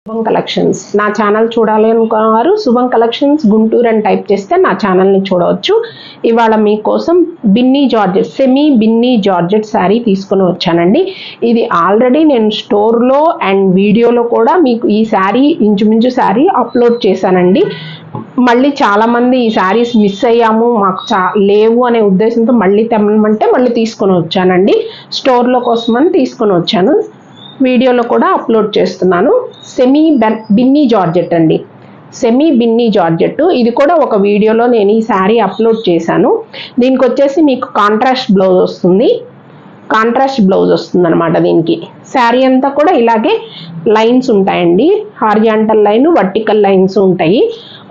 శుభం కలెక్షన్స్ నా ఛానల్ చూడాలి అనుకున్నవారు శుభం కలెక్షన్స్ గుంటూరు అని టైప్ చేస్తే నా ఛానల్ని చూడవచ్చు. ఇవాళ మీకోసం Binny georgette semi Binny georgette sari తీసుకుని వచ్చానండి. ఇది ఆల్రెడీ నేను స్టోర్లో అండ్ వీడియోలో కూడా మీకు ఈ శారీ ఇంచుమించు శారీ అప్లోడ్ చేశానండి. మళ్ళీ చాలామంది ఈ శారీస్ మిస్ అయ్యాము మాకు లేవు అనే ఉద్దేశంతో మళ్ళీ తెమ్మమంటే మళ్ళీ తీసుకొని వచ్చానండి. స్టోర్లో కోసమని తీసుకొని వచ్చాను. వీడియోలో కూడా అప్లోడ్ చేస్తున్నాను. సెమీ బిన్నీ జార్జెట్ అండి, సెమీ బిన్నీ జార్జెట్. ఇది కూడా ఒక వీడియోలో నేను ఈ శారీ అప్లోడ్ చేశాను. దీనికి వచ్చేసి మీకు కాంట్రాస్ట్ బ్లౌజ్ వస్తుంది, కాంట్రాస్ట్ బ్లౌజ్ వస్తుంది అనమాట. దీనికి శారీ అంతా కూడా ఇలాగే లైన్స్ ఉంటాయండి, హారిజాంటల్ లైన్ వర్టికల్ లైన్స్ ఉంటాయి.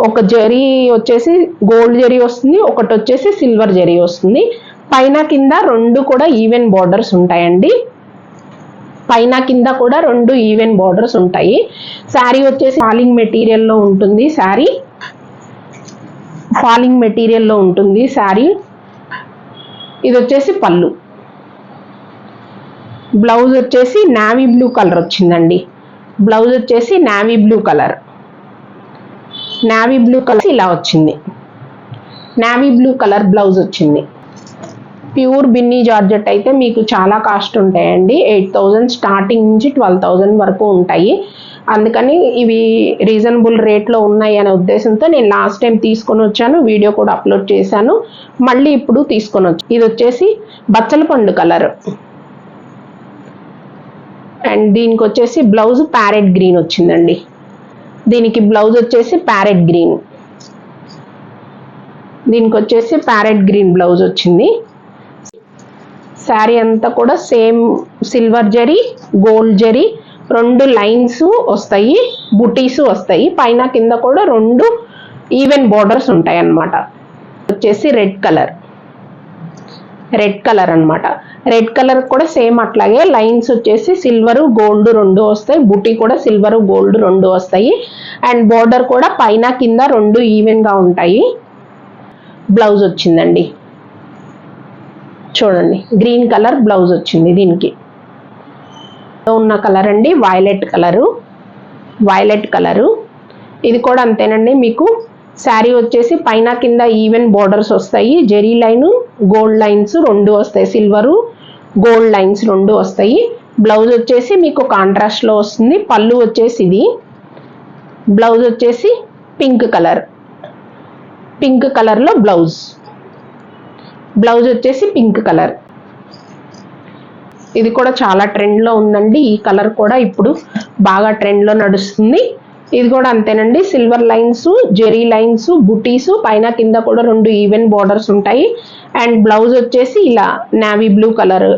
ఒక జరీ వచ్చేసి గోల్డ్ జరీ వస్తుంది, ఒకటి వచ్చేసి సిల్వర్ జరీ వస్తుంది. పైన కింద రెండు కూడా ఈవెన్ బార్డర్స్ ఉంటాయండి, పైన కింద కూడా రెండు ఈవెన్ బార్డర్స్ ఉంటాయి. శారీ వచ్చేసి ఫాలింగ్ మెటీరియల్లో ఉంటుంది, శారీ ఫాలింగ్ మెటీరియల్లో ఉంటుంది శారీ. ఇది వచ్చేసి పళ్ళు. బ్లౌజ్ వచ్చేసి నావీ బ్లూ కలర్ వచ్చిందండి. బ్లౌజ్ వచ్చేసి navy blue colour, navy blue colour ఇలా వచ్చింది. నావీ బ్లూ కలర్ బ్లౌజ్ వచ్చింది. ప్యూర్ బిన్నీ జార్జెట్ అయితే మీకు చాలా కాస్ట్ ఉంటాయండి. 8,000 స్టార్టింగ్ నుంచి 12,000 వరకు ఉంటాయి. అందుకని ఇవి రీజనబుల్ రేట్లో ఉన్నాయి అనే ఉద్దేశంతో నేను లాస్ట్ టైం తీసుకొని వచ్చాను, వీడియో కూడా అప్లోడ్ చేశాను. మళ్ళీ ఇప్పుడు తీసుకొని వచ్చాను. ఇది వచ్చేసి బచ్చల పండు కలర్ అండ్ దీనికి వచ్చేసి బ్లౌజ్ ప్యారెట్ గ్రీన్ వచ్చిందండి. దీనికి బ్లౌజ్ వచ్చేసి ప్యారెట్ గ్రీన్, దీనికి వచ్చేసి ప్యారెట్ గ్రీన్ బ్లౌజ్ వచ్చింది. శారీ అంతా కూడా same silver zari gold zari రెండు లైన్స్ వస్తాయి, బుటీస్ వస్తాయి. పైన కింద కూడా రెండు ఈవెన్ బార్డర్స్ ఉంటాయి అన్నమాట. వచ్చేసి రెడ్ కలర్, రెడ్ కలర్ అనమాట. రెడ్ కలర్ కూడా సేమ్ అట్లాగే లైన్స్ వచ్చేసి సిల్వర్ గోల్డ్ రెండు వస్తాయి, బుటీ కూడా సిల్వర్ గోల్డ్ రెండు వస్తాయి. అండ్ బార్డర్ కూడా పైన కింద రెండు ఈవెన్గా ఉంటాయి. బ్లౌజ్ వచ్చిందండి చూడండి, గ్రీన్ కలర్ బ్లౌజ్ వచ్చింది. దీనికి ఉన్న కలర్ అండి వైలెట్ కలరు, వైలెట్ కలరు. ఇది కూడా అంతేనండి. మీకు శారీ వచ్చేసి పైన కింద ఈవెన్ బార్డర్స్ వస్తాయి, జెరీ లైన్ గోల్డ్ లైన్స్ రెండు వస్తాయి, సిల్వరు గోల్డ్ లైన్స్ రెండు వస్తాయి. బ్లౌజ్ వచ్చేసి మీకు కాంట్రాస్ట్లో వస్తుంది. పళ్ళు వచ్చేసి ఇది, బ్లౌజ్ వచ్చేసి పింక్ కలర్, పింక్ కలర్లో బ్లౌజ్, బ్లౌజ్ వచ్చేసి పింక్ కలర్. ఇది కూడా చాలా ట్రెండ్లో ఉందండి. ఈ కలర్ కూడా ఇప్పుడు బాగా ట్రెండ్లో నడుస్తుంది. ఇది కూడా అంతేనండి, సిల్వర్ లైన్స్ జెరీ లైన్స్ బుటీస్ పైన కింద కూడా రెండు ఈవెన్ బార్డర్స్ ఉంటాయి. అండ్ బ్లౌజ్ వచ్చేసి ఇలా నావీ బ్లూ కలర్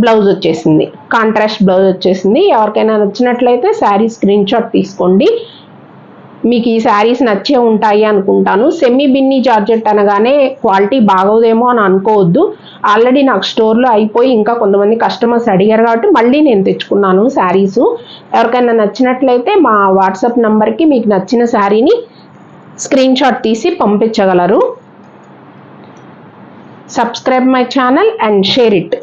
బ్లౌజ్ వచ్చేసింది, కాంట్రాస్ట్ బ్లౌజ్ వచ్చేసింది. ఎవరికైనా నచ్చినట్లయితే శారీ స్క్రీన్ షాట్ తీసుకోండి. మీకు ఈ శారీస్ నచ్చే ఉంటాయి అనుకుంటాను. సెమీ బిన్నీ జార్జెట్ అనగానే క్వాలిటీ బాగోదేమో అని అనుకోవద్దు. ఆల్రెడీ నాకు స్టోర్లో అయిపోయి ఇంకా కొంతమంది కస్టమర్స్ అడిగారు కాబట్టి మళ్ళీ నేను తెచ్చుకున్నాను శారీస్. ఎవరికైనా నచ్చినట్లయితే మా వాట్సాప్ నంబర్కి మీకు నచ్చిన శారీని స్క్రీన్ షాట్ తీసి పంపించగలరు. Subscribe my channel and share it.